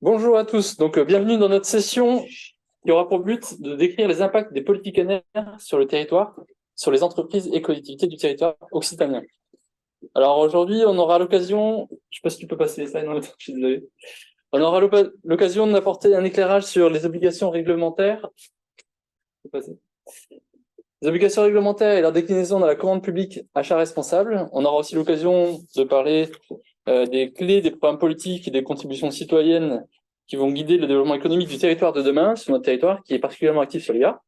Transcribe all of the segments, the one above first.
Bonjour à tous, bienvenue dans notre session qui aura pour but de décrire les impacts des politiques ANR sur le territoire, sur les entreprises et collectivités du territoire occitanien. Alors aujourd'hui, on aura l'occasion, je sais pas si tu peux passer les slides dans le temps, je suis désolé. On aura l'occasion d'apporter un éclairage sur les obligations réglementaires. Les obligations réglementaires et leur déclinaison dans la commande publique achat responsable. On aura aussi l'occasion de parler des clés des programmes politiques et des contributions citoyennes qui vont guider le développement économique du territoire de demain, sur notre territoire, qui est particulièrement actif sur l'IA.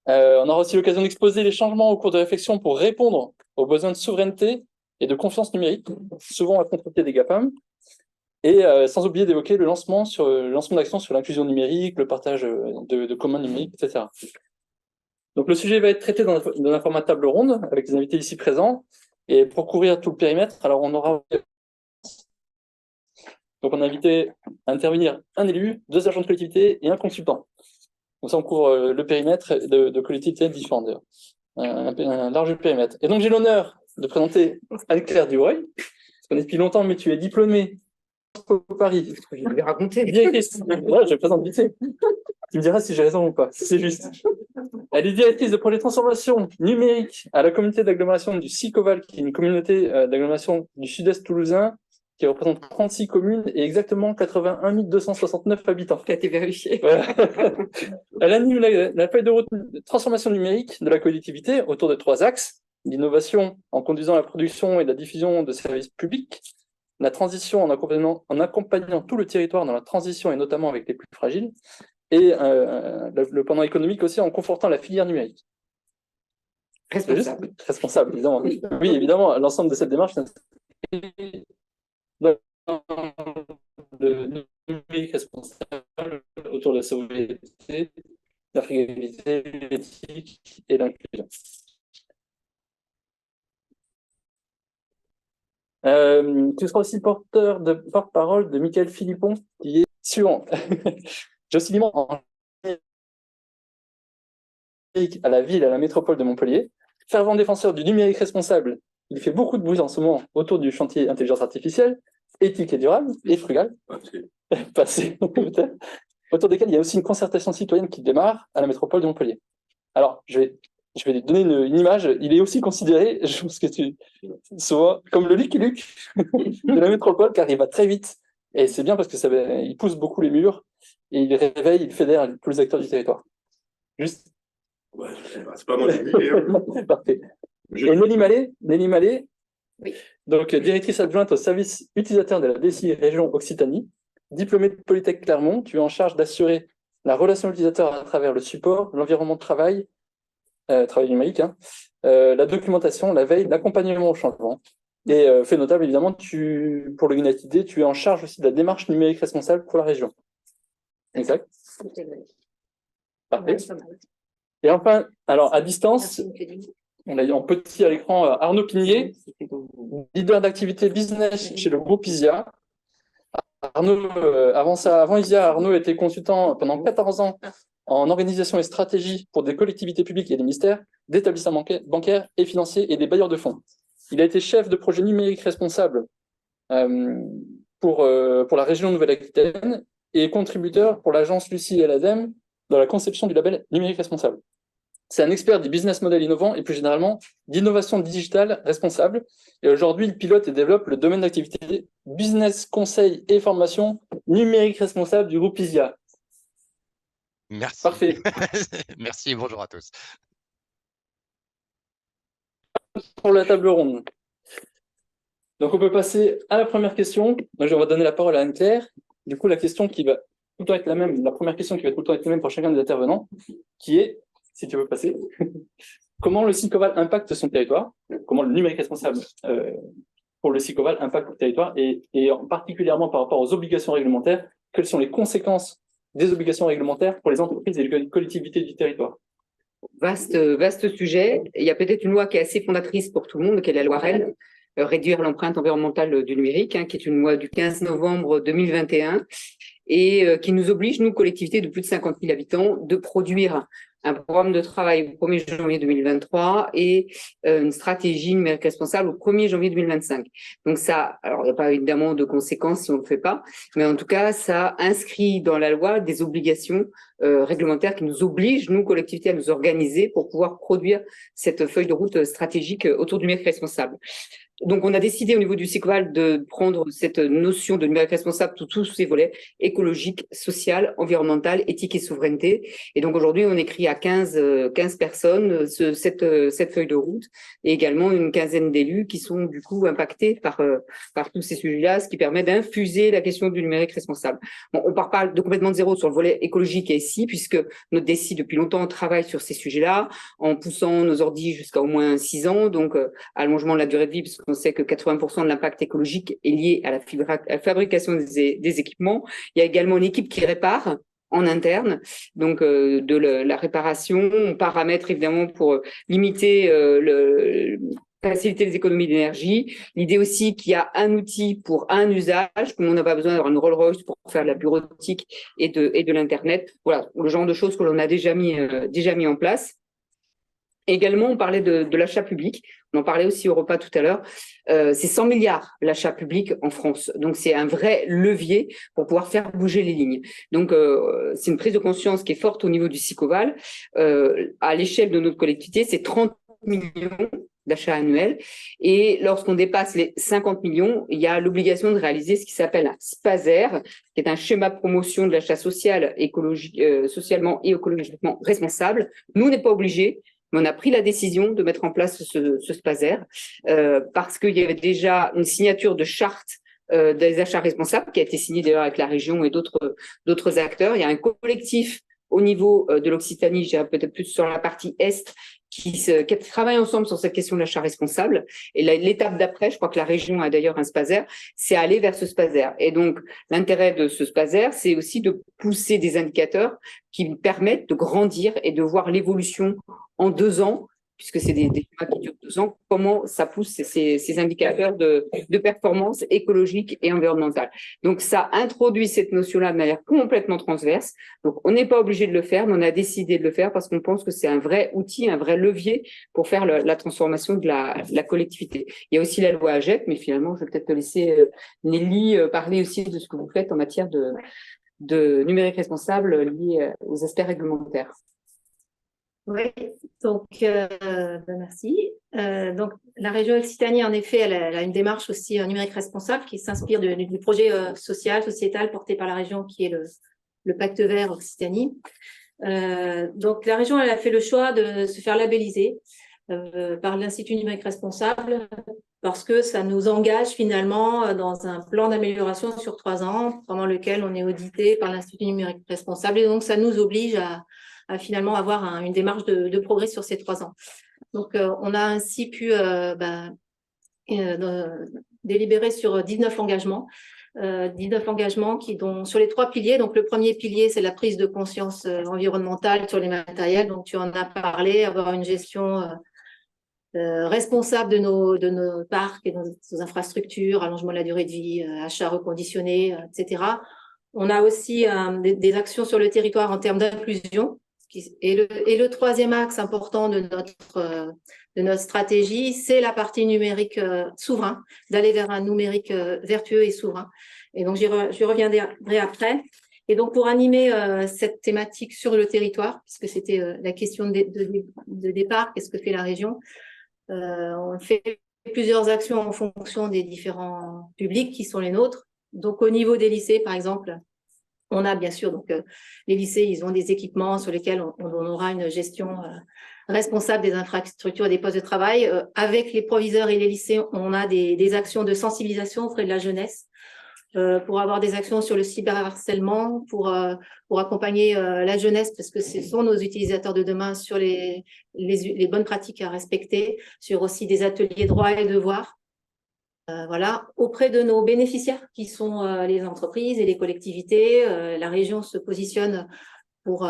On aura aussi l'occasion d'exposer les changements au cours de réflexion pour répondre aux besoins de souveraineté et de confiance numérique, souvent à contre-pied des GAFAM, et sans oublier d'évoquer le lancement d'actions sur l'inclusion numérique, le partage de communs numériques, etc. Donc le sujet va être traité dans un format table ronde, avec les invités ici présents, et pour couvrir tout le périmètre, alors on aura... Donc on a invité à intervenir un élu, 2 agents de collectivité et un consultant. Donc ça, on couvre le périmètre de collectivités différentes, d'ailleurs. Un large périmètre. Et donc j'ai l'honneur de présenter Anne-Claire Duroy, parce qu'on est depuis longtemps, mais tu es diplômée à Paris. Je vais raconter. Directrice. Ouais, je présente vite fait. Tu me diras si j'ai raison ou pas, si c'est juste. Elle est directrice de projet de transformation numérique à la communauté d'agglomération du Sicoval, qui est une communauté d'agglomération du sud-est toulousain, qui représente 36 communes et exactement 81 269 habitants. Tu as été vérifié. Voilà. Elle anime la feuille de route de transformation numérique de la collectivité autour de 3 axes: l'innovation en conduisant la production et la diffusion de services publics, la transition en accompagnant tout le territoire dans la transition et notamment avec les plus fragiles, et le pendant économique aussi en confortant la filière numérique. Responsable, évidemment. Oui, évidemment, l'ensemble de cette démarche de numérique responsable autour de la sobriété, la frugalité, l'éthique et l'inclusion. Tu seras aussi porte-parole de Michael Philippon, qui est suivant. Jocelyne à la ville, à la métropole de Montpellier, fervent défenseur du numérique responsable. Il fait beaucoup de bruit en ce moment autour du chantier intelligence artificielle, éthique et durable, et frugal. Passé, peut-être. Autour desquels il y a aussi une concertation citoyenne qui démarre à la métropole de Montpellier. Alors, je vais lui donner une image. Il est aussi considéré, je pense que souvent, comme le Lucky Luke de la métropole, car il va très vite. Et c'est bien parce que il pousse beaucoup les murs et il réveille, il fédère tous les acteurs du territoire. Juste. Ouais, c'est pas mon idée. Parfait. Et Nelly Mallet, oui. Donc directrice adjointe au service utilisateur de la DSI région Occitanie, diplômée de Polytech Clermont, tu es en charge d'assurer la relation utilisateur à travers le support, l'environnement de travail numérique, la documentation, la veille, l'accompagnement au changement. Et fait notable, évidemment, pour le United Day, tu es en charge aussi de la démarche numérique responsable pour la région. Exact. Parfait. Et enfin, alors à distance, on a en petit à l'écran Arnaud Pigné, leader d'activité business chez le groupe ISIA. Arnaud, avant ISIA, Arnaud était consultant pendant 14 ans en organisation et stratégie pour des collectivités publiques et des ministères, d'établissements bancaires et financiers et des bailleurs de fonds. Il a été chef de projet numérique responsable pour la région Nouvelle-Aquitaine et contributeur pour l'agence Lucie et l'ADEME dans la conception du label numérique responsable. C'est un expert du business model innovant et plus généralement d'innovation digitale responsable. Et aujourd'hui, il pilote et développe le domaine d'activité business, conseil et formation numérique responsable du groupe ISIA. Merci. Parfait. Merci et bonjour à tous. Pour la table ronde. Donc, on peut passer à la première question. Donc, je vais donner la parole à Anne-Claire. Du coup, la question qui va tout le temps être la même, la première question qui va tout le temps être la même pour chacun des intervenants, qui est, si tu veux passer, comment le Sicoval impacte son territoire, comment le numérique responsable pour le Sicoval impacte le territoire, et particulièrement par rapport aux obligations réglementaires, quelles sont les conséquences des obligations réglementaires pour les entreprises et les collectivités du territoire. Vaste sujet. Il y a peut-être une loi qui est assez fondatrice pour tout le monde, qui est la loi REL, réduire l'empreinte environnementale du numérique, qui est une loi du 15 novembre 2021 et qui nous oblige, nous, collectivités de plus de 50 000 habitants, de produire un programme de travail au 1er janvier 2023 et une stratégie numérique responsable au 1er janvier 2025. Donc ça, alors il n'y a pas évidemment de conséquences si on ne le fait pas, mais en tout cas, ça inscrit dans la loi des obligations réglementaires qui nous obligent, nous, collectivités, à nous organiser pour pouvoir produire cette feuille de route stratégique autour du numérique responsable. Donc, on a décidé au niveau du CICVAL de prendre cette notion de numérique responsable sous tous ses volets écologique, social, environnemental, éthique et souveraineté. Et donc, aujourd'hui, on écrit à 15 personnes cette feuille de route et également une quinzaine d'élus qui sont du coup impactés par tous ces sujets-là, ce qui permet d'infuser la question du numérique responsable. Bon, on part pas de complètement de zéro sur le volet écologique ici, puisque notre DSI, depuis longtemps, travaille sur ces sujets-là, en poussant nos ordis jusqu'à au moins 6 ans, donc allongement de la durée de vie, puisqu'on sait que 80% de l'impact écologique est lié à la fabrication des équipements. Il y a également une équipe qui répare en interne, donc de la réparation. On paramètre évidemment pour limiter faciliter les économies d'énergie. L'idée aussi qu'il y a un outil pour un usage, comme on n'a pas besoin d'avoir une Rolls-Royce pour faire de la bureautique et de l'Internet. Voilà, le genre de choses que l'on a déjà mis en place. Également, on parlait de l'achat public. On en parlait aussi au repas tout à l'heure. C'est 100 milliards l'achat public en France. Donc, c'est un vrai levier pour pouvoir faire bouger les lignes. Donc, c'est une prise de conscience qui est forte au niveau du SICOVAL. À l'échelle de notre collectivité, c'est 30 millions d'achats annuels. Et lorsqu'on dépasse les 50 millions, il y a l'obligation de réaliser ce qui s'appelle un SPASER, qui est un schéma de promotion de l'achat social, socialement et écologiquement responsable. Nous, on n'est pas obligés. Mais on a pris la décision de mettre en place ce SPASER parce qu'il y avait déjà une signature de charte des achats responsables qui a été signée d'ailleurs avec la région et d'autres acteurs. Il y a un collectif au niveau de l'Occitanie, je dirais peut-être plus sur la partie Est, qui travaillent ensemble sur cette question de l'achat responsable. Et l'étape d'après, je crois que la région a d'ailleurs un SPASER, c'est aller vers ce SPASER. Et donc, l'intérêt de ce SPASER, c'est aussi de pousser des indicateurs qui permettent de grandir et de voir l'évolution en 2 ans, puisque c'est des schémas qui durent 2 ans, comment ça pousse ces indicateurs de performance écologique et environnementale. Donc, ça introduit cette notion-là de manière complètement transverse. Donc, on n'est pas obligé de le faire, mais on a décidé de le faire parce qu'on pense que c'est un vrai outil, un vrai levier pour faire la transformation de la collectivité. Il y a aussi la loi AGEC, mais finalement, je vais peut-être te laisser, Nelly, parler aussi de ce que vous faites en matière de numérique responsable lié aux aspects réglementaires. Oui, donc merci. Donc la région Occitanie, en effet, elle a une démarche aussi numérique responsable qui s'inspire du projet social, sociétal porté par la région qui est le Pacte Vert Occitanie. Donc la région, elle a fait le choix de se faire labelliser par l'Institut numérique responsable parce que ça nous engage finalement dans un plan d'amélioration sur 3 ans pendant lequel on est audité par l'Institut numérique responsable et donc ça nous oblige à finalement avoir une démarche de progrès sur ces 3 ans. Donc, on a ainsi pu délibérer sur 19 engagements. 19 engagements dont sur les 3 piliers. Donc, le premier pilier, c'est la prise de conscience environnementale sur les matériels. Donc, tu en as parlé, avoir une gestion responsable de nos parcs et de nos infrastructures, allongement de la durée de vie, achat reconditionné, etc. On a aussi des actions sur le territoire en termes d'inclusion. Et le 3e axe important de notre stratégie, c'est la partie numérique souverain, d'aller vers un numérique vertueux et souverain. Et donc, j'y reviendrai après. Et donc, pour animer cette thématique sur le territoire, puisque c'était la question de départ, qu'est-ce que fait la région, on fait plusieurs actions en fonction des différents publics qui sont les nôtres. Donc, au niveau des lycées, par exemple, on a bien sûr, donc les lycées, ils ont des équipements sur lesquels on aura une gestion responsable des infrastructures et des postes de travail. Avec les proviseurs et les lycées, on a des actions de sensibilisation auprès de la jeunesse pour avoir des actions sur le cyberharcèlement, pour accompagner la jeunesse, parce que ce sont nos utilisateurs de demain, sur les bonnes pratiques à respecter, sur aussi des ateliers droits et devoirs. Voilà, auprès de nos bénéficiaires qui sont les entreprises et les collectivités, la région se positionne pour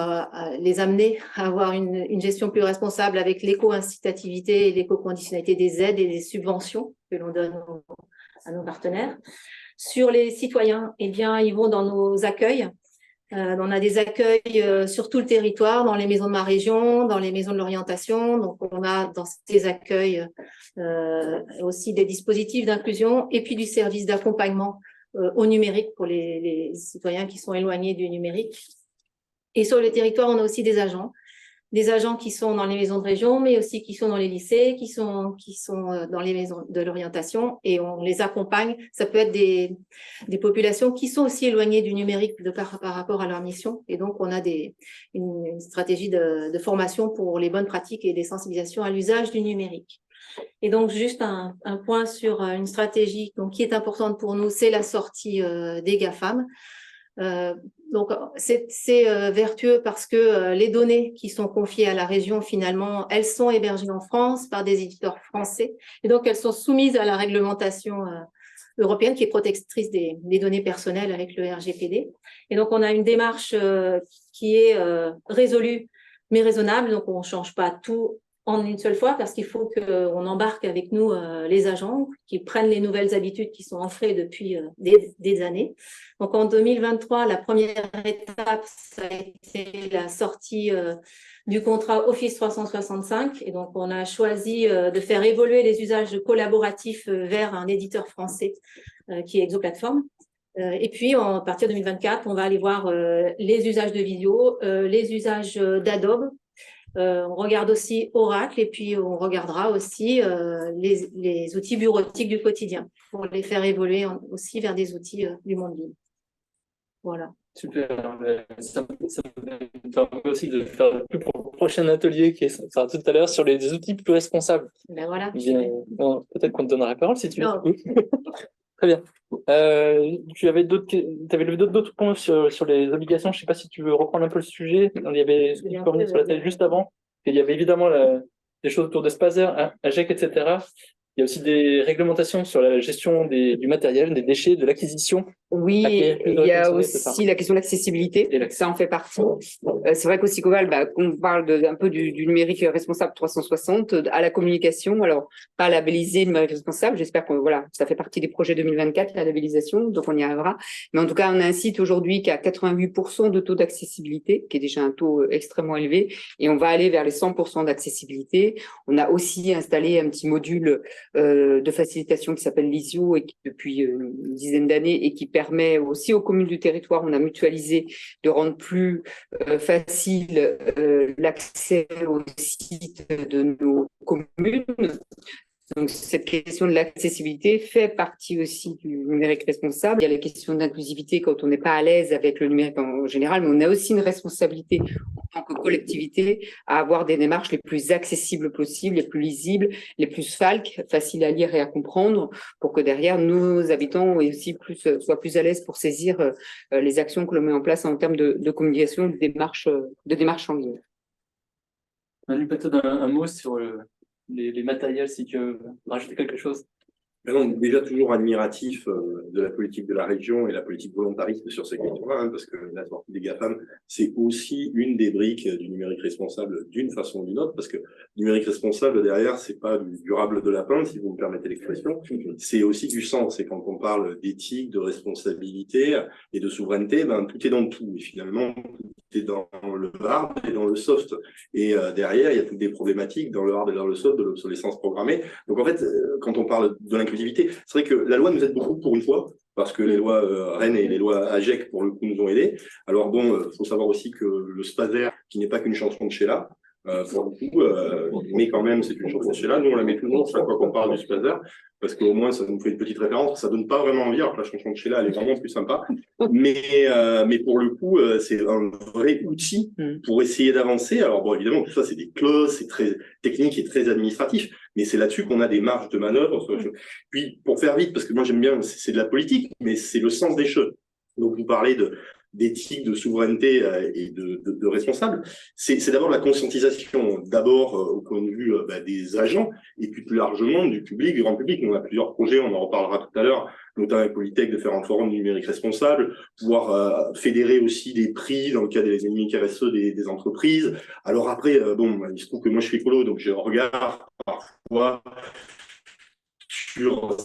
les amener à avoir une gestion plus responsable avec l'éco-incitativité et l'éco-conditionnalité des aides et des subventions que l'on donne à nos partenaires. Sur les citoyens, eh bien, ils vont dans nos accueils. On a des accueils sur tout le territoire, dans les maisons de ma région, dans les maisons de l'orientation. Donc, on a dans ces accueils aussi des dispositifs d'inclusion et puis du service d'accompagnement au numérique pour les citoyens qui sont éloignés du numérique. Et sur le territoire, on a aussi des agents qui sont dans les maisons de région, mais aussi qui sont dans les lycées, qui sont dans les maisons de l'orientation, et on les accompagne. Ça peut être des populations qui sont aussi éloignées du numérique par rapport à leur mission. Et donc, on a une stratégie de formation pour les bonnes pratiques et des sensibilisations à l'usage du numérique. Et donc, juste un point sur une stratégie qui est importante pour nous, c'est la sortie des GAFAM. Donc, c'est vertueux parce que les données qui sont confiées à la région, finalement, elles sont hébergées en France par des éditeurs français. Et donc, elles sont soumises à la réglementation européenne qui est protectrice des données personnelles avec le RGPD. Et donc, on a une démarche qui est résolue mais raisonnable. Donc, on ne change pas tout en une seule fois parce qu'il faut qu'on embarque avec nous les agents qui prennent les nouvelles habitudes qui sont ancrées depuis des années. Donc, en 2023, la première étape, ça a été la sortie du contrat Office 365. Et donc, on a choisi de faire évoluer les usages collaboratifs vers un éditeur français qui est Exoplatform. Et puis, à partir de 2024, on va aller voir les usages de vidéo, les usages d'Adobe. On regarde aussi Oracle et puis on regardera aussi les outils bureautiques du quotidien pour les faire évoluer aussi vers des outils du monde libre. Voilà. Super. Ça me permet aussi de faire le plus prochain atelier qui sera tout à l'heure sur les outils plus responsables. Ben voilà. Bon, peut-être qu'on te donnera la parole si tu veux. Non. Très bien. Tu avais d'autres points sur les obligations. Je ne sais pas si tu veux reprendre un peu le sujet. Il y avait sur la télé juste avant. Il y avait évidemment des choses autour de Spazer, AGEC, etc. Il y a aussi des réglementations sur la gestion du matériel, des déchets, de l'acquisition. Oui, il y a aussi la question de l'accessibilité, ça en fait partie. C'est vrai qu'au Sicoval, on parle un peu du numérique responsable 360, à la communication, alors pas labellisé numérique responsable, j'espère que ça fait partie des projets 2024, la labellisation, donc on y arrivera. Mais en tout cas, on a un site aujourd'hui qui a 88% de taux d'accessibilité, qui est déjà un taux extrêmement élevé, et on va aller vers les 100% d'accessibilité. On a aussi installé un petit module de facilitation qui s'appelle l'ISIO et qui, depuis une dizaine d'années et qui permet aussi aux communes du territoire, on a mutualisé, de rendre plus facile l'accès au site de nos communes. Donc, cette question de l'accessibilité fait partie aussi du numérique responsable. Il y a la question d'inclusivité quand on n'est pas à l'aise avec le numérique en général, mais on a aussi une responsabilité en tant que collectivité à avoir des démarches les plus accessibles possibles, les plus lisibles, les plus faciles à lire et à comprendre, pour que derrière nos habitants soient plus à l'aise pour saisir les actions que l'on met en place en termes de communication, de démarche en ligne. Manu, peut-être un mot sur les matériels, si tu veux rajouter quelque chose. Non, déjà toujours admiratif de la politique de la région et la politique volontariste sur ces questions-là, parce que la sortie des GAFAM, c'est aussi une des briques du numérique responsable d'une façon ou d'une autre, parce que numérique responsable, derrière, c'est pas du durable de lapin, si vous me permettez l'expression, c'est aussi du sens. Et quand on parle d'éthique, de responsabilité et de souveraineté, tout est dans le tout. Et finalement, tout est dans le hard et dans le soft. Et derrière, il y a toutes des problématiques dans le hard et dans le soft de l'obsolescence programmée. Donc en fait, quand on parle de l'inclusivité, c'est vrai que la loi nous aide beaucoup pour une fois, parce que les lois Rennes et les lois AGEC, pour le coup, nous ont aidés. Alors bon, faut savoir aussi que le Spazer, qui n'est pas qu'une chanson de Sheila, pour le coup, mais quand même, c'est une chanson de Sheila. Nous, on la met toujours chaque fois qu'on parle du Spazer, parce qu'au moins, ça nous fait une petite référence. Ça donne pas vraiment envie, alors que la chanson de Sheila, elle est vraiment plus sympa. Mais pour le coup, c'est un vrai outil pour essayer d'avancer. Alors bon, évidemment, tout ça, c'est des clauses, c'est très technique et très administratif. Mais c'est là-dessus qu'on a des marges de manœuvre. Puis, pour faire vite, parce que moi j'aime bien, c'est de la politique, mais c'est le sens des choses. Donc, vous parlez d'éthique, de souveraineté et de responsable. C'est d'abord la conscientisation, d'abord au point de vue des agents, et puis plus largement du public, du grand public. On a plusieurs projets, on en reparlera tout à l'heure, notamment avec Polytech, de faire un forum du numérique responsable, pouvoir fédérer aussi des prix dans le cadre des ennemis RSE des entreprises. Alors après, il se trouve que moi je suis écolo, donc je regarde parfois sur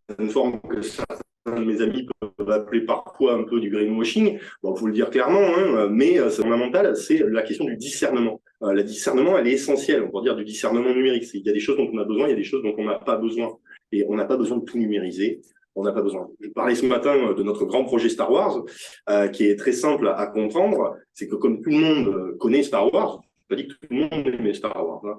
certaines formes que certains certains de mes amis peuvent appeler parfois un peu du greenwashing, bon, faut le dire clairement, hein, mais c'est fondamental, c'est la question du discernement. Le discernement, elle est essentielle, on peut dire du discernement numérique. Il y a des choses dont on a besoin, il y a des choses dont on n'a pas besoin. Et on n'a pas besoin de tout numériser. On n'a pas besoin. Je parlais ce matin de notre grand projet Star Wars, qui est très simple à comprendre. C'est que comme tout le monde connaît Star Wars, je ne dis pas que tout le monde aimait Star Wars, hein,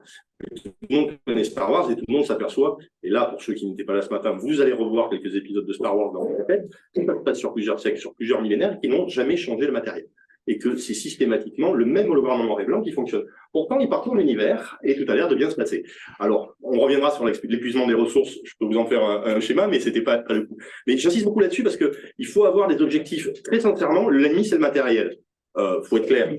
tout le monde connaît Star Wars et tout le monde s'aperçoit, et là, pour ceux qui n'étaient pas là ce matin, vous allez revoir quelques épisodes de Star Wars dans votre tête, qui se passent sur plusieurs siècles, sur plusieurs millénaires, qui n'ont jamais changé le matériel. Et que c'est systématiquement le même hologramme en noir et blanc qui fonctionne. Pourtant, il parcourt l'univers et tout a l'air de bien se passer. Alors, on reviendra sur l'épuisement des ressources. Je peux vous en faire un schéma, mais c'était pas le coup. Mais j'insiste beaucoup là-dessus parce que il faut avoir des objectifs. Très sincèrement, l'ennemi, c'est le matériel. Faut être clair.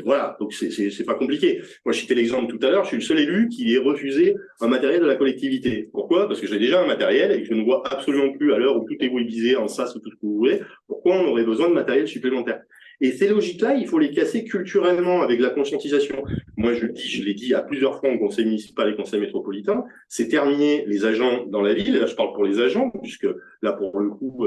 Voilà. Donc, c'est pas compliqué. Moi, je citais l'exemple tout à l'heure. Je suis le seul élu qui ait refusé un matériel de la collectivité. Pourquoi? Parce que j'ai déjà un matériel et que je ne vois absolument plus à l'heure où tout est webisé en SaaS ou tout ce que vous voulez. Pourquoi on aurait besoin de matériel supplémentaire? Et ces logiques-là, il faut les casser culturellement avec la conscientisation. Moi, je l'ai dit à plusieurs fois au conseil municipal et conseil métropolitain, c'est terminer les agents dans la ville. Là, je parle pour les agents, puisque là, pour le coup,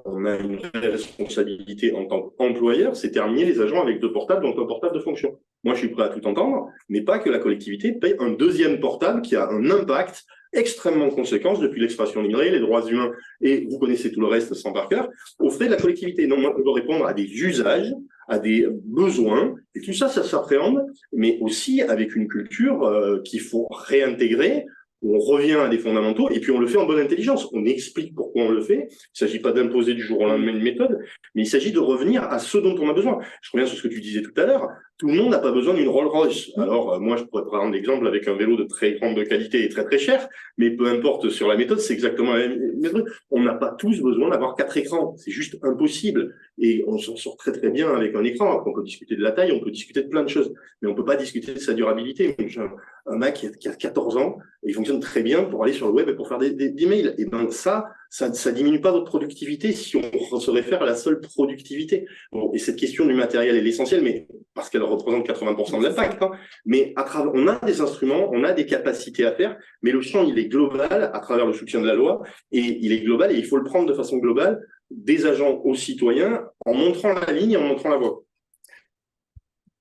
on a une responsabilité en tant qu'employeur, c'est terminer les agents avec 2 portables, donc un portable de fonction. Moi, je suis prêt à tout entendre, mais pas que la collectivité paye un 2e portable qui a un impact extrêmement conséquent depuis l'expression libre, les droits humains, et vous connaissez tout le reste sans par cœur, aux frais de la collectivité. Non, moi, je veux répondre à des usages, à des besoins, et tout ça, ça s'appréhende, mais aussi avec une culture qu'il faut réintégrer, où on revient à des fondamentaux, et puis on le fait en bonne intelligence. On explique pourquoi on le fait. Il ne s'agit pas d'imposer du jour au lendemain une méthode, mais il s'agit de revenir à ce dont on a besoin. Je reviens sur ce que tu disais tout à l'heure. Tout le monde n'a pas besoin d'une Rolls-Royce. Alors, moi, je pourrais prendre l'exemple avec un vélo de très grande qualité et très très cher, mais peu importe sur la méthode, c'est exactement la même méthode. On n'a pas tous besoin d'avoir 4 écrans. C'est juste impossible. Et on s'en sort très très bien avec un écran. Alors, on peut discuter de la taille, on peut discuter de plein de choses, mais on peut pas discuter de sa durabilité. J'ai un Mac qui a 14 ans, et il fonctionne très bien pour aller sur le web et pour faire des mails. Et ben ça diminue pas votre productivité si on se réfère à la seule productivité. Bon, et cette question du matériel est l'essentiel, mais parce qu'elle représente 80% de l'impact. Hein. Mais on a des instruments, on a des capacités à faire, mais le champ, il est global à travers le soutien de la loi, et il est global, et il faut le prendre de façon globale, des agents aux citoyens, en montrant la ligne et en montrant la voie.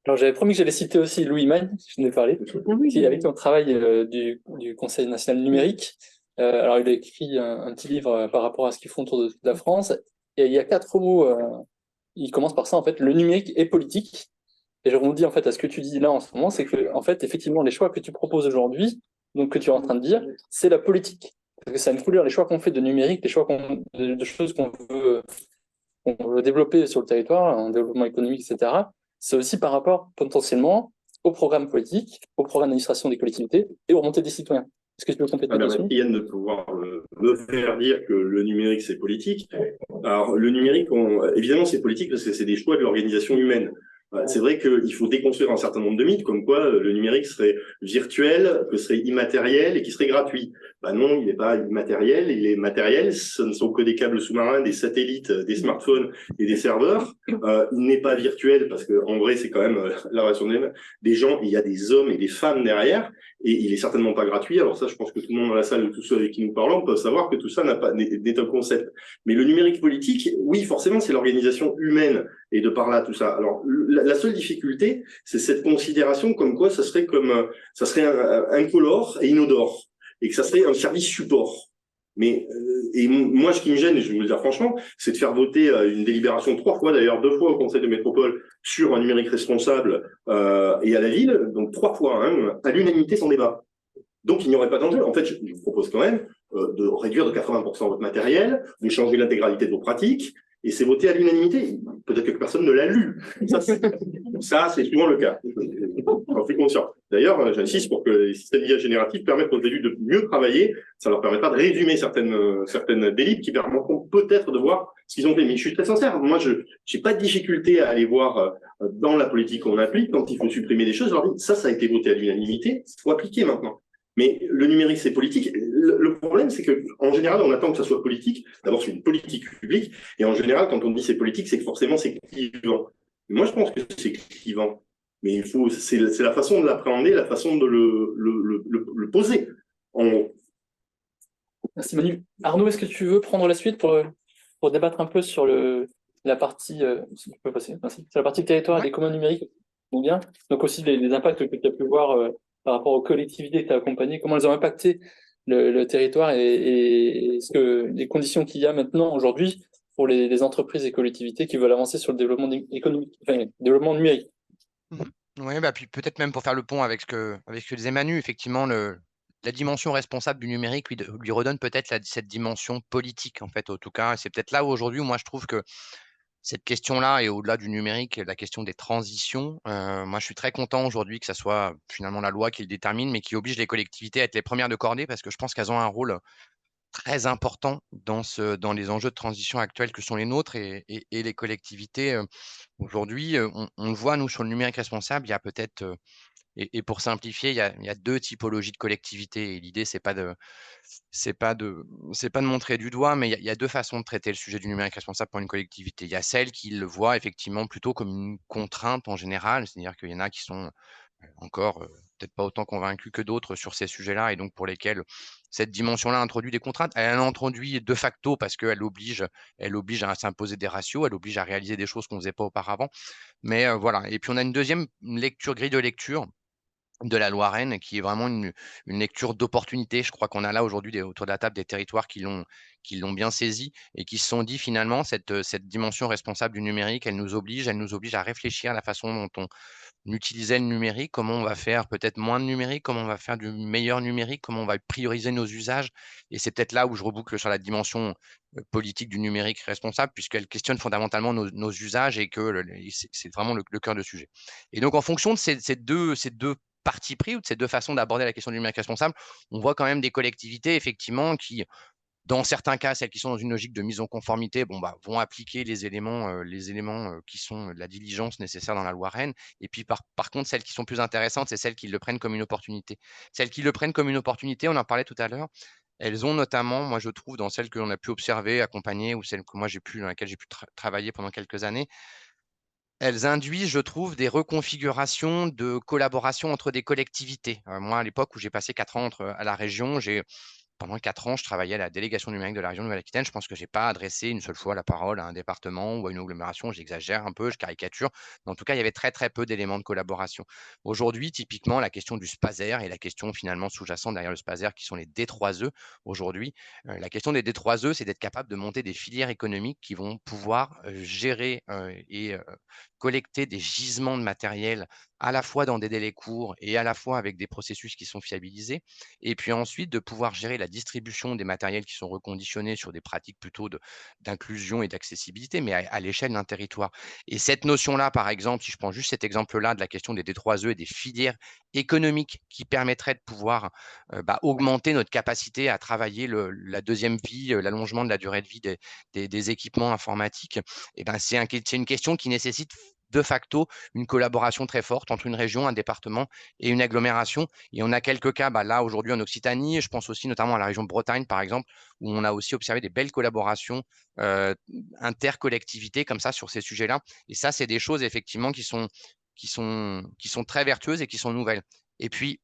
Alors, j'avais promis que j'allais citer aussi Louis Magne, je n'en ai parlé, avec qui on travaille du Conseil national numérique. Alors, il a écrit un petit livre par rapport à ce qu'ils font autour de toute la France. Et il y a 4 mots. Il commence par ça, en fait, le numérique est politique. Et je rebondis en fait à ce que tu dis là en ce moment, c'est que en fait, effectivement, les choix que tu proposes aujourd'hui, donc que tu es en train de dire, c'est la politique. Parce que ça a une couleur, les choix qu'on fait de numérique, les choix de choses qu'on veut développer sur le territoire, en développement économique, etc. C'est aussi par rapport potentiellement au programme politique, au programme d'administration des collectivités et aux remontées des citoyens. Est-ce que tu peux compléter là-dessus ? Merci Yann de pouvoir me faire dire que le numérique c'est politique. Alors le numérique, évidemment c'est politique parce que c'est des choix de l'organisation humaine. C'est vrai qu'il faut déconstruire un certain nombre de mythes, comme quoi le numérique serait virtuel, que serait immatériel et qui serait gratuit. Ben non, il n'est pas immatériel, il est matériel. Ce ne sont que des câbles sous-marins, des satellites, des smartphones et des serveurs. Il n'est pas virtuel parce que en vrai, c'est quand même la relation des gens. Il y a des hommes et des femmes derrière, et il est certainement pas gratuit. Alors ça, je pense que tout le monde dans la salle, tous ceux avec qui nous parlons, peuvent savoir que tout ça n'est un concept. Mais le numérique politique, oui, forcément, c'est l'organisation humaine. Et de par là, tout ça. Alors, la seule difficulté, c'est cette considération comme quoi ça serait incolore et inodore, et que ça serait un service support. Mais et moi, ce qui me gêne, et je vais vous le dire franchement, c'est de faire voter une délibération 3 fois, d'ailleurs 2 fois au Conseil de métropole sur un numérique responsable et à la ville, donc 3 fois, hein, à l'unanimité sans débat. Donc, il n'y aurait pas d'enjeu. En fait, je vous propose quand même de réduire de 80% votre matériel, de changer l'intégralité de vos pratiques. Et c'est voté à l'unanimité. Peut-être que personne ne l'a lu. Ça, c'est souvent le cas. J'en suis conscient. D'ailleurs, j'insiste pour que les systèmes d'IA génératifs permettent aux élus de mieux travailler. Ça leur permettra de résumer certaines délibes qui permettront peut-être de voir ce qu'ils ont fait. Mais je suis très sincère. Moi, je n'ai pas de difficulté à aller voir dans la politique qu'on applique quand il faut supprimer des choses. Je leur dis, ça a été voté à l'unanimité. Il faut appliquer maintenant. Mais le numérique, c'est politique. Le problème, c'est que en général, on attend que ça soit politique. D'abord, c'est une politique publique. Et en général, quand on dit c'est politique, c'est que forcément, c'est clivant. Moi, je pense que c'est clivant. Mais c'est la façon de l'appréhender, la façon de le poser. Merci Manu. Arnaud, est-ce que tu veux prendre la suite pour débattre un peu sur la partie, si tu peux passer, merci, sur la partie territoire et Ouais. des communs numériques? Donc bien. Donc aussi les impacts que tu as pu voir par rapport aux collectivités que tu as accompagnées, comment elles ont impacté le territoire et est-ce que les conditions qu'il y a maintenant aujourd'hui pour les entreprises et collectivités qui veulent avancer sur le développement économique, enfin, développement numérique. Oui, bah, puis peut-être même pour faire le pont avec ce que disait Manu, effectivement, la dimension responsable du numérique lui redonne peut-être cette dimension politique, en fait, en tout cas. C'est peut-être là où aujourd'hui, où moi, je trouve que cette question-là et au-delà du numérique, la question des transitions, moi, je suis très content aujourd'hui que ça soit finalement la loi qui le détermine, mais qui oblige les collectivités à être les premières de cordée parce que je pense qu'elles ont un rôle très important dans les enjeux de transition actuels que sont les nôtres et les collectivités, aujourd'hui, on le voit, nous, sur le numérique responsable, il y a peut-être, et pour simplifier, il y a 2 typologies de collectivités et l'idée, c'est pas de c'est pas de montrer du doigt, mais il y a 2 façons de traiter le sujet du numérique responsable pour une collectivité. Il y a celles qui le voient effectivement plutôt comme une contrainte en général, c'est-à-dire qu'il y en a qui sont, encore, peut-être pas autant convaincus que d'autres sur ces sujets-là et donc pour lesquels cette dimension-là introduit des contraintes. Elle en introduit de facto parce qu'elle oblige à s'imposer des ratios, elle oblige à réaliser des choses qu'on ne faisait pas auparavant. Mais, voilà et puis on a une deuxième grille de lecture de la loi Rennes qui est vraiment une lecture d'opportunité. Je crois qu'on a là aujourd'hui autour de la table des territoires qui l'ont bien saisi et qui se sont dit finalement cette dimension responsable du numérique, elle nous oblige à réfléchir à la façon dont on utilisait le numérique, comment on va faire peut-être moins de numérique, comment on va faire du meilleur numérique, comment on va prioriser nos usages. Et c'est peut-être là où je reboucle sur la dimension politique du numérique responsable, puisqu'elle questionne fondamentalement nos usages et que c'est vraiment le cœur de sujet. Et donc, en fonction de ces deux partis pris ou de ces deux façons d'aborder la question du numérique responsable, on voit quand même des collectivités, effectivement, qui, dans certains cas, celles qui sont dans une logique de mise en conformité, bon, bah, vont appliquer les éléments qui sont de la diligence nécessaire dans la loi Rennes. Et puis, par contre, celles qui sont plus intéressantes, c'est celles qui le prennent comme une opportunité. Celles qui le prennent comme une opportunité, on en parlait tout à l'heure, elles ont notamment, moi, je trouve, dans celles que l'on a pu observer, accompagner, ou celles que moi dans lesquelles j'ai pu travailler pendant quelques années, elles induisent, je trouve, des reconfigurations de collaboration entre des collectivités. Moi, à l'époque où j'ai passé 4 ans à la région, pendant 4 ans, je travaillais à la délégation numérique de la région Nouvelle-Aquitaine. Je pense que j'ai pas adressé une seule fois la parole à un département ou à une agglomération. J'exagère un peu, je caricature. Mais en tout cas, il y avait très, très peu d'éléments de collaboration. Aujourd'hui, typiquement, la question du SPASER et la question finalement sous-jacente derrière le SPASER qui sont les D3E aujourd'hui. La question des D3E, c'est d'être capable de monter des filières économiques qui vont pouvoir gérer et collecter des gisements de matériel à la fois dans des délais courts et à la fois avec des processus qui sont fiabilisés et puis ensuite de pouvoir gérer la distribution des matériels qui sont reconditionnés sur des pratiques plutôt d'inclusion et d'accessibilité, mais à l'échelle d'un territoire. Et cette notion-là, par exemple, si je prends juste cet exemple-là de la question des D3E et des filières économiques qui permettraient de pouvoir augmenter notre capacité à travailler la deuxième vie, l'allongement de la durée de vie des équipements informatiques, et ben, c'est une question qui nécessite de facto une collaboration très forte entre une région, un département et une agglomération. Et on a quelques cas, là aujourd'hui en Occitanie, je pense aussi notamment à la région de Bretagne par exemple, où on a aussi observé des belles collaborations euh, intercollectivités comme ça sur ces sujets-là. Et ça, c'est des choses effectivement qui sont très vertueuses et qui sont nouvelles. Et puis,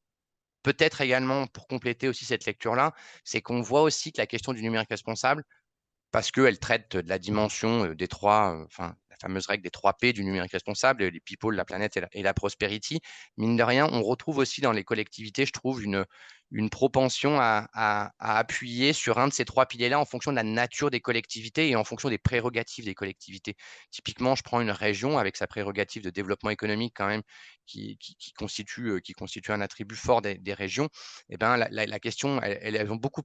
peut-être également, pour compléter aussi cette lecture-là, c'est qu'on voit aussi que la question du numérique responsable, parce qu'elle traite de la dimension des trois, enfin, la fameuse règle des 3 P du numérique responsable, les people, la planète et la prosperity. Mine de rien, on retrouve aussi dans les collectivités, je trouve, une propension à appuyer sur un de ces 3 piliers-là en fonction de la nature des collectivités et en fonction des prérogatives des collectivités. Typiquement, je prends une région avec sa prérogative de développement économique quand même, qui constitue un attribut fort des régions. Et ben, la question, elles sont beaucoup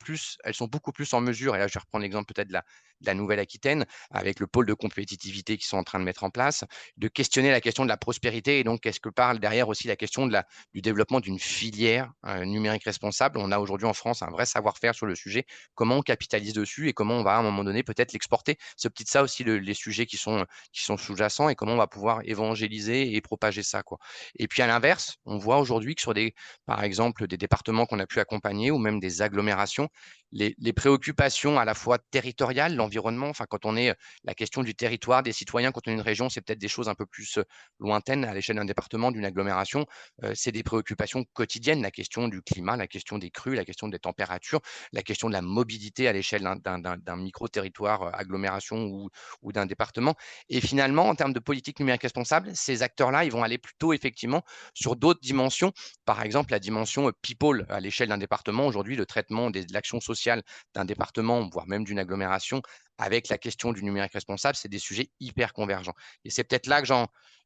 plus en mesure, et là je vais reprendre l'exemple peut-être de la Nouvelle-Aquitaine, avec le pôle de compétitivité qu'ils sont en train de mettre en place, de questionner la question de la prospérité et donc qu'est-ce que parle derrière aussi la question du développement d'une filière numérique responsable. On a aujourd'hui en France un vrai savoir-faire sur le sujet, comment on capitalise dessus et comment on va à un moment donné peut-être l'exporter. C'est peut-être ça aussi les sujets qui sont sous-jacents et comment on va pouvoir évangéliser et propager ça, quoi. Et puis à l'inverse, on voit aujourd'hui que par exemple, des départements qu'on a pu accompagner ou même des agglomérations, les préoccupations à la fois territoriales, l'environnement, enfin quand on est la question du territoire, des citoyens, quand on est une région, c'est peut-être des choses un peu plus lointaines à l'échelle d'un département, d'une agglomération. C'est des préoccupations quotidiennes, la question du climat, la question des crues, la question des températures, la question de la mobilité à l'échelle d'un micro-territoire, agglomération ou d'un département. Et finalement, en termes de politique numérique responsable, ces acteurs-là, ils vont aller plutôt effectivement sur d'autres dimensions. Par exemple, la dimension people à l'échelle d'un département. Aujourd'hui, le traitement de l'action sociale d'un département, voire même d'une agglomération, avec la question du numérique responsable, c'est des sujets hyper convergents. Et c'est peut-être là que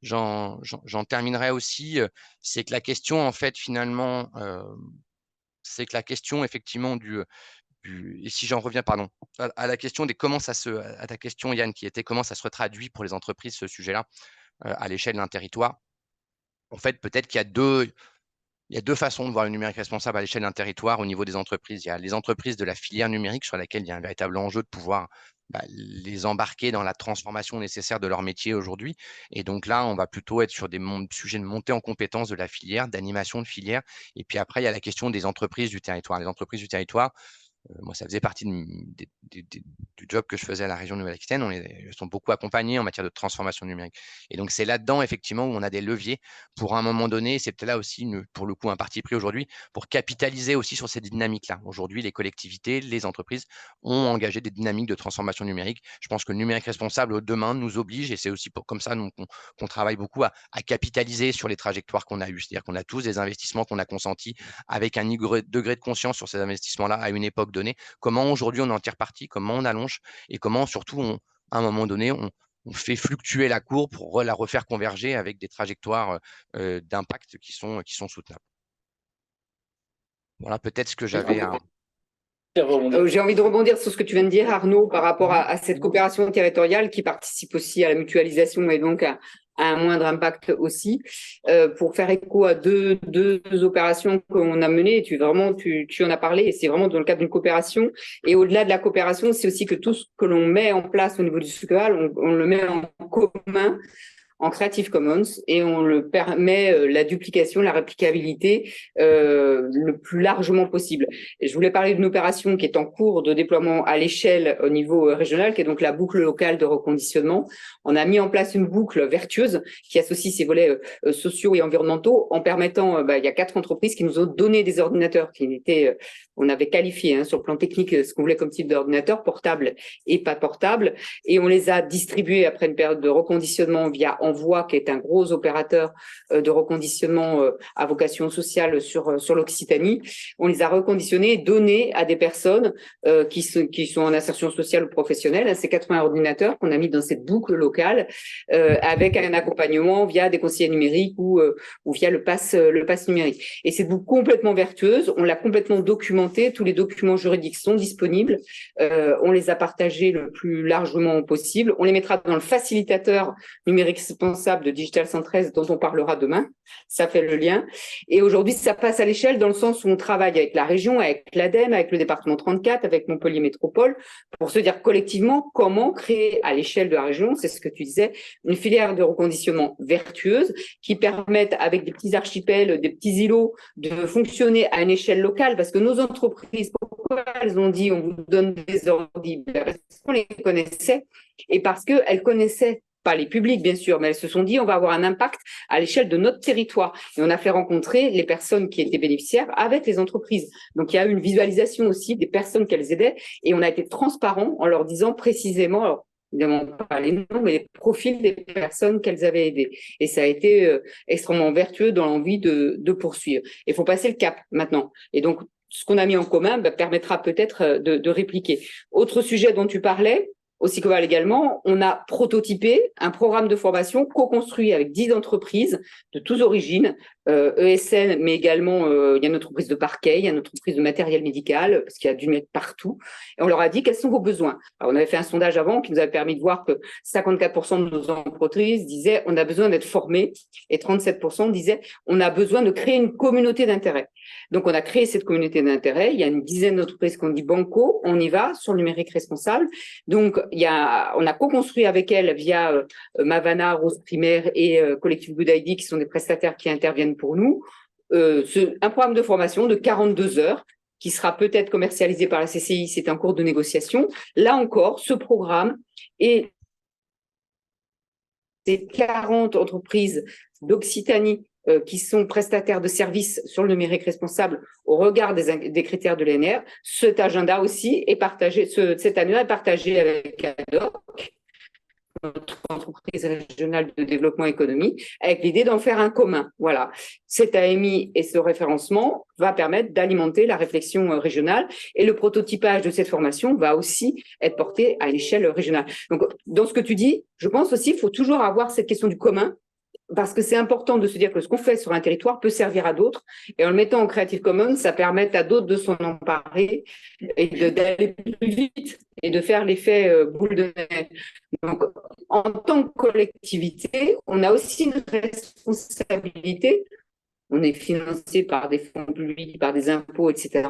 j'en terminerai aussi. C'est que la question, en fait, finalement, c'est que la question, effectivement, et si j'en reviens, pardon, à la question à ta question, Yann, qui était comment ça se traduit pour les entreprises, ce sujet-là, à l'échelle d'un territoire. En fait, peut-être qu'il y a deux façons de voir le numérique responsable à l'échelle d'un territoire au niveau des entreprises. Il y a les entreprises de la filière numérique sur laquelle il y a un véritable enjeu de pouvoir les embarquer dans la transformation nécessaire de leur métier aujourd'hui. Et donc là, on va plutôt être sur des sujets de montée en compétences de la filière, d'animation de filière. Et puis après, il y a la question des entreprises du territoire. Les entreprises du territoire, moi, ça faisait partie du job que je faisais à la région Nouvelle-Aquitaine. Ils sont beaucoup accompagnés en matière de transformation numérique. Et donc, c'est là-dedans, effectivement, où on a des leviers pour, à un moment donné, c'est peut-être là aussi, pour le coup, un parti pris aujourd'hui, pour capitaliser aussi sur ces dynamiques-là. Aujourd'hui, les collectivités, les entreprises ont engagé des dynamiques de transformation numérique. Je pense que le numérique responsable, demain, nous oblige, et c'est aussi comme ça qu'on travaille beaucoup à capitaliser sur les trajectoires qu'on a eues. C'est-à-dire qu'on a tous des investissements qu'on a consentis avec un degré de conscience sur ces investissements-là à une époque donnée. Comment aujourd'hui on en tire parti, comment on allonge et comment surtout à un moment donné on fait fluctuer la courbe pour la refaire converger avec des trajectoires d'impact qui sont soutenables. Voilà peut-être ce que j'avais à... J'ai envie de rebondir sur ce que tu viens de dire, Arnaud, par rapport à cette coopération territoriale qui participe aussi à la mutualisation et donc à un moindre impact aussi. Pour faire écho à deux opérations qu'on a menées, tu en as parlé, et c'est vraiment dans le cadre d'une coopération. Et au-delà de la coopération, c'est aussi que tout ce que l'on met en place au niveau du SUCAL, on le met en commun en Creative Commons et on le permet la duplication, la réplicabilité le plus largement possible. Et je voulais parler d'une opération qui est en cours de déploiement à l'échelle au niveau régional, qui est donc la boucle locale de reconditionnement. On a mis en place une boucle vertueuse qui associe ces volets sociaux et environnementaux en permettant, il y a 4 entreprises qui nous ont donné des ordinateurs qui étaient, on avait qualifié sur le plan technique ce qu'on voulait comme type d'ordinateur, portable et pas portable, et on les a distribués après une période de reconditionnement via Envoi, qui est un gros opérateur de reconditionnement à vocation sociale sur l'Occitanie. On les a reconditionnés et donnés à des personnes qui sont en insertion sociale ou professionnelle, ces 80 ordinateurs qu'on a mis dans cette boucle locale avec un accompagnement via des conseillers numériques ou via le pass numérique. Et cette boucle complètement vertueuse, on l'a complètement documentée, tous les documents juridiques sont disponibles, on les a partagés le plus largement possible, on les mettra dans le facilitateur numérique responsable de Digital 113 dont on parlera demain, ça fait le lien. Et aujourd'hui, ça passe à l'échelle dans le sens où on travaille avec la région, avec l'ADEME, avec le département 34, avec Montpellier Métropole, pour se dire collectivement comment créer à l'échelle de la région, c'est ce que tu disais, une filière de reconditionnement vertueuse qui permette avec des petits archipels, des petits îlots, de fonctionner à une échelle locale, parce que nos entreprises, pourquoi elles ont dit on vous donne des ordi, parce qu'on les connaissait et parce qu'elles connaissaient pas les publics, bien sûr, mais elles se sont dit, on va avoir un impact à l'échelle de notre territoire. Et on a fait rencontrer les personnes qui étaient bénéficiaires avec les entreprises. Donc, il y a eu une visualisation aussi des personnes qu'elles aidaient et on a été transparent en leur disant précisément, alors, évidemment pas les noms, mais les profils des personnes qu'elles avaient aidées. Et ça a été extrêmement vertueux dans l'envie de poursuivre. Il faut passer le cap maintenant. Et donc, ce qu'on a mis en commun permettra peut-être de répliquer. Autre sujet dont tu parlais, au SICOVAL également, on a prototypé un programme de formation co-construit avec 10 entreprises de toutes origines, ESN, mais également il y a une entreprise de parquet, il y a une entreprise de matériel médical, parce qu'il y a du net partout. Et on leur a dit quels sont vos besoins. Alors, on avait fait un sondage avant qui nous avait permis de voir que 54% de nos entreprises disaient on a besoin d'être formés et 37% disaient on a besoin de créer une communauté d'intérêt. Donc, on a créé cette communauté d'intérêt. Il y a une dizaine d'entreprises qui ont dit banco, on y va sur le numérique responsable. Donc, on a co-construit avec elles via Mavana, Rose Primaire et Collectif Good ID, qui sont des prestataires qui interviennent pour nous, un programme de formation de 42 heures qui sera peut-être commercialisé par la CCI, c'est en cours de négociation. Là encore, ce programme et ces 40 entreprises d'Occitanie qui sont prestataires de services sur le numérique responsable au regard des critères de l'ANR, cet agenda aussi est partagé, cette année est partagé avec ADOC, notre entreprise régionale de développement économique, avec l'idée d'en faire un commun. Voilà. Cet AMI et ce référencement va permettre d'alimenter la réflexion régionale et le prototypage de cette formation va aussi être porté à l'échelle régionale. Donc, dans ce que tu dis, je pense aussi qu'il faut toujours avoir cette question du commun, parce que c'est important de se dire que ce qu'on fait sur un territoire peut servir à d'autres. Et en le mettant en Creative Commons, ça permet à d'autres de s'en emparer et d'aller plus vite et de faire l'effet boule de neige. Donc, en tant que collectivité, on a aussi une responsabilité. On est financé par des fonds publics, par des impôts, etc.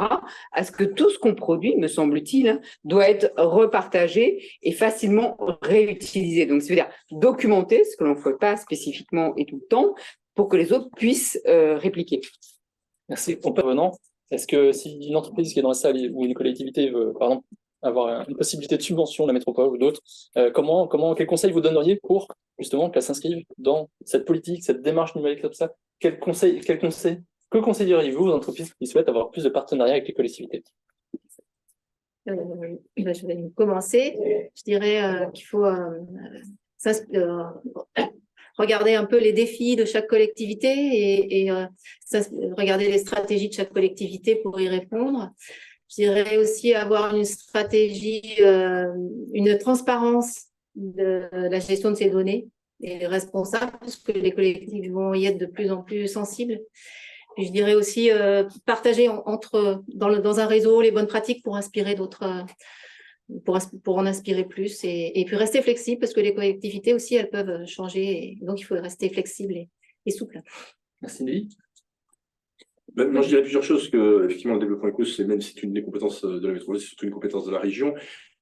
À ce que tout ce qu'on produit, me semble-t-il, doit être repartagé et facilement réutilisé. Donc, c'est-à-dire documenter ce que l'on ne fait pas spécifiquement et tout le temps pour que les autres puissent répliquer. Merci. Intervenant, est-ce que si une entreprise qui est dans la salle ou une collectivité veut, par exemple, avoir une possibilité de subvention de la métropole ou d'autres, quels conseils vous donneriez pour justement qu'elle s'inscrive dans cette politique, cette démarche numérique comme ça? Que conseilleriez-vous aux entreprises qui souhaitent avoir plus de partenariats avec les collectivités? Je vais commencer. Je dirais qu'il faut regarder un peu les défis de chaque collectivité et regarder les stratégies de chaque collectivité pour y répondre. Je dirais aussi avoir une stratégie, une transparence de la gestion de ces données et responsable, puisque les collectivités vont y être de plus en plus sensibles. Puis je dirais aussi partager dans un réseau les bonnes pratiques pour inspirer d'autres, pour en inspirer plus et puis rester flexible, parce que les collectivités aussi, elles peuvent changer, et donc il faut rester flexible et souple. Merci, Louis. Moi, je dirais plusieurs choses, que effectivement le développement éco, c'est une des compétences de la métropole, c'est surtout une compétence de la région.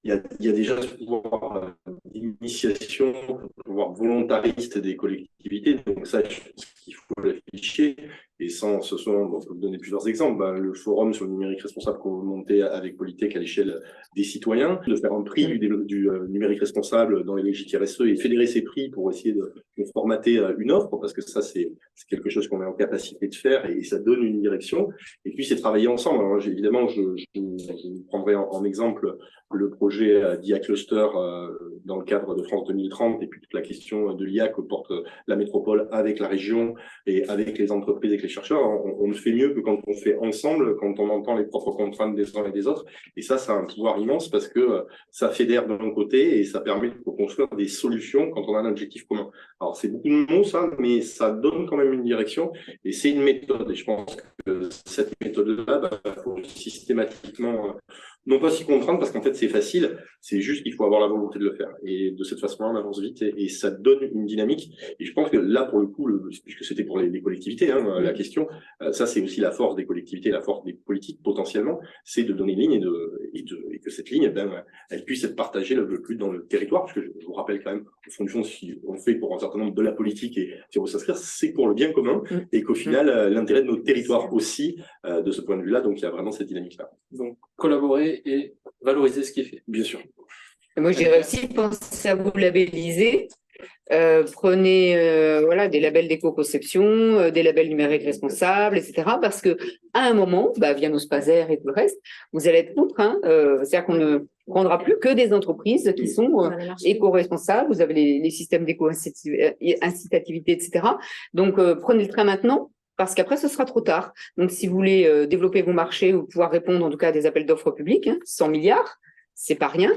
Il y a déjà ce pouvoir d'initiation, ce pouvoir volontariste des collectivités. Donc ça, je pense qu'il faut l'afficher. Et sans ce soir, on peut vous donner plusieurs exemples. Le forum sur le numérique responsable qu'on veut monter avec Polytech à l'échelle des citoyens, de faire un prix du numérique responsable dans les logiques RSE et fédérer ces prix pour essayer de formater une offre, parce que ça, c'est quelque chose qu'on est en capacité de faire et ça donne une direction. Et puis, c'est travailler ensemble. Alors, évidemment, je prendrai en exemple le projet d'IA Cluster dans le cadre de France 2030 et puis toute la question de l'IA que porte la métropole avec la région et avec les entreprises et avec les chercheurs. On ne fait mieux que quand on fait ensemble, quand on entend les propres contraintes des uns et des autres. Et ça a un pouvoir immense parce que ça fédère de l'un côté et ça permet de construire des solutions quand on a un objectif commun. Alors, c'est beaucoup de mots, ça, mais ça donne quand même une direction et c'est une méthode. Et je pense que cette méthode-là, il faut systématiquement non pas s'y contraindre, parce qu'en fait, c'est facile, c'est juste qu'il faut avoir la volonté de le faire. Et de cette façon-là, on avance vite et ça donne une dynamique. Et je pense que là, pour le coup, puisque c'était pour les collectivités, la question, ça, c'est aussi la force des collectivités, la force des politiques, potentiellement, c'est de donner une ligne et que cette ligne, elle puisse être partagée le plus dans le territoire, parce que je vous rappelle quand même, au fond du fond, si on fait pour un certain nombre de la politique et si on veut s'inscrire, c'est pour le bien commun et qu'au final, l'intérêt de nos territoires aussi, de ce point de vue-là, donc il y a vraiment cette dynamique-là. Donc, collaborer et valoriser ce qui est fait. Bien sûr. Et moi, je dirais aussi, pensez à vous labelliser. Prenez des labels d'éco-conception, des labels numériques responsables, etc. Parce que à un moment, via nos Spazer et tout le reste, vous allez être contraint. C'est-à-dire qu'on ne prendra plus que des entreprises qui sont éco-responsables. Vous avez les systèmes d'éco-incitativité, etc. Donc, prenez le train maintenant. Parce qu'après, ce sera trop tard. Donc, si vous voulez développer vos marchés ou pouvoir répondre en tout cas à des appels d'offres publics, 100 milliards, c'est pas rien.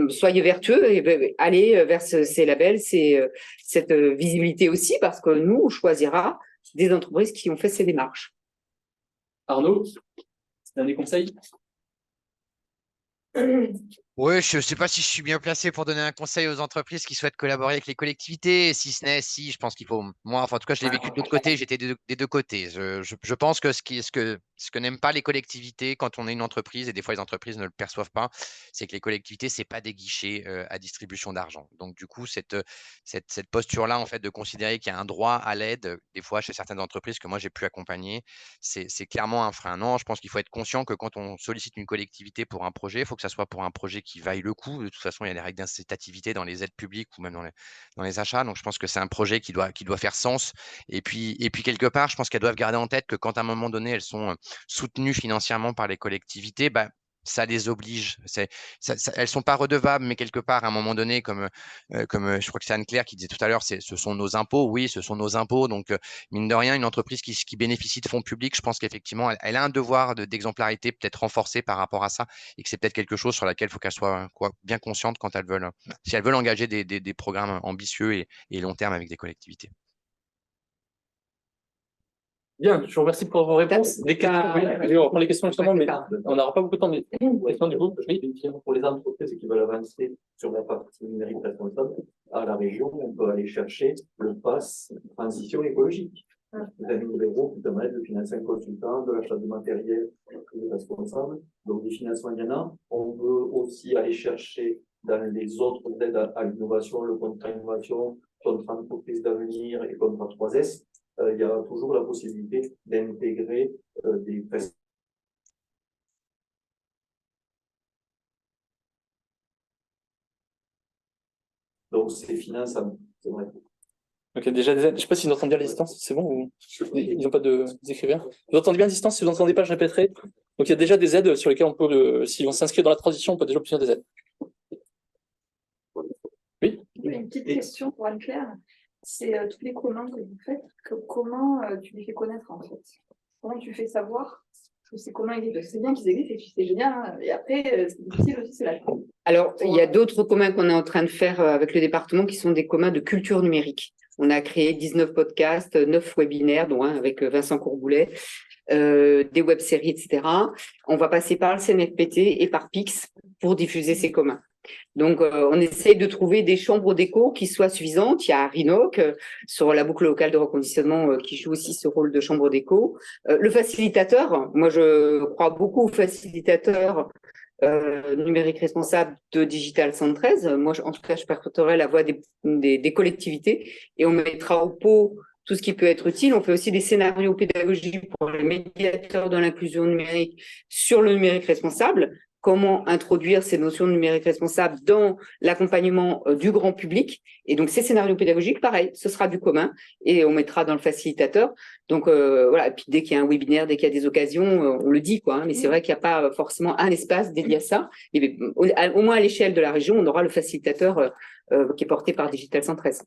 Soyez vertueux et allez vers ces labels, cette visibilité aussi, parce que nous, on choisira des entreprises qui ont fait ces démarches. Arnaud, c'est un des conseils? Oui, je ne sais pas si je suis bien placé pour donner un conseil aux entreprises qui souhaitent collaborer avec les collectivités. Si ce n'est, si, je pense qu'il faut. Moi, enfin, en tout cas, je l'ai vécu de l'autre côté, j'étais des deux côtés. Je pense que ce que n'aiment pas les collectivités quand on est une entreprise, et des fois les entreprises ne le perçoivent pas, c'est que les collectivités, ce n'est pas des guichets à distribution d'argent. Donc, du coup, cette posture-là, en fait, de considérer qu'il y a un droit à l'aide, des fois, chez certaines entreprises que moi, j'ai pu accompagner, c'est clairement un frein. Non, je pense qu'il faut être conscient que quand on sollicite une collectivité pour un projet, il faut que ça soit pour un projet qui vaille le coup. De toute façon, il y a des règles d'incitativité dans les aides publiques ou même dans les achats. Donc, je pense que c'est un projet qui doit faire sens. Et puis quelque part, je pense qu'elles doivent garder en tête que quand à un moment donné, elles sont soutenues financièrement par les collectivités, bah, ça les oblige. Elles sont pas redevables, mais quelque part, à un moment donné, comme je crois que c'est Anne-Claire qui disait tout à l'heure, ce sont nos impôts. Oui, ce sont nos impôts. Donc, mine de rien, une entreprise qui bénéficie de fonds publics, je pense qu'effectivement, elle a un devoir d'exemplarité peut-être renforcé par rapport à ça et que c'est peut-être quelque chose sur laquelle il faut qu'elles soient bien conscientes quand si elles veulent engager des programmes ambitieux et long terme avec des collectivités. Bien, je vous remercie pour vos réponses. Des questions, oui. Allez, on reprend les questions justement, mais on n'aura pas beaucoup de temps. Mais questions du coup, oui. Pour les entreprises qui veulent avancer sur la partie numérique responsable, à la région, on peut aller chercher le pass transition écologique. Vous avez des euros qui permettent de financer un consultant, de l'achat de matériel responsable. Donc, des financements, il y en a. On peut aussi aller chercher dans les autres aides à l'innovation, le contrat innovation, contrat entreprise d'avenir et contrat 3S. Il y a toujours la possibilité d'intégrer des prestations. Donc, c'est finançable, c'est vrai. Ok, déjà des aides. Je sais pas s'ils entendent bien les distances, c'est bon ou ils n'ont pas des écrivains. Vous entendez bien les distances? Si vous n'entendez pas, je répéterai. Donc il y a déjà des aides sur lesquelles on peut, si on s'inscrit dans la transition, on peut déjà obtenir des aides. Oui. Une petite question pour Anne-Claire. C'est tous les communs que vous faites, comment tu les fais connaître en fait? Comment tu fais savoir que ces communs existent? C'est bien qu'ils existent et puis c'est génial, hein. Et après, c'est difficile aussi, c'est la. Alors, il y a d'autres communs qu'on est en train de faire avec le département qui sont des communs de culture numérique. On a créé 19 podcasts, 9 webinaires, dont un avec Vincent Courboulet, des web-séries, etc. On va passer par le CNFPT et par Pix pour diffuser ces communs. Donc, on essaye de trouver des chambres d'écho qui soient suffisantes. Il y a Rinoc sur la boucle locale de reconditionnement qui joue aussi ce rôle de chambre d'écho. Le facilitateur, moi je crois beaucoup au facilitateur numérique responsable de Digital 113. Moi, en tout cas, je porterai la voix des collectivités et on mettra au pot tout ce qui peut être utile. On fait aussi des scénarios pédagogiques pour les médiateurs de l'inclusion numérique sur le numérique responsable. Comment introduire ces notions de numérique responsable dans l'accompagnement du grand public. Et donc, ces scénarios pédagogiques, pareil, ce sera du commun et on mettra dans le facilitateur. Donc, voilà. Et puis, dès qu'il y a un webinaire, dès qu'il y a des occasions, on le dit, quoi. Hein, mais c'est vrai qu'il n'y a pas forcément un espace dédié à ça. Et au moins, à l'échelle de la région, on aura le facilitateur qui est porté par Digital 113.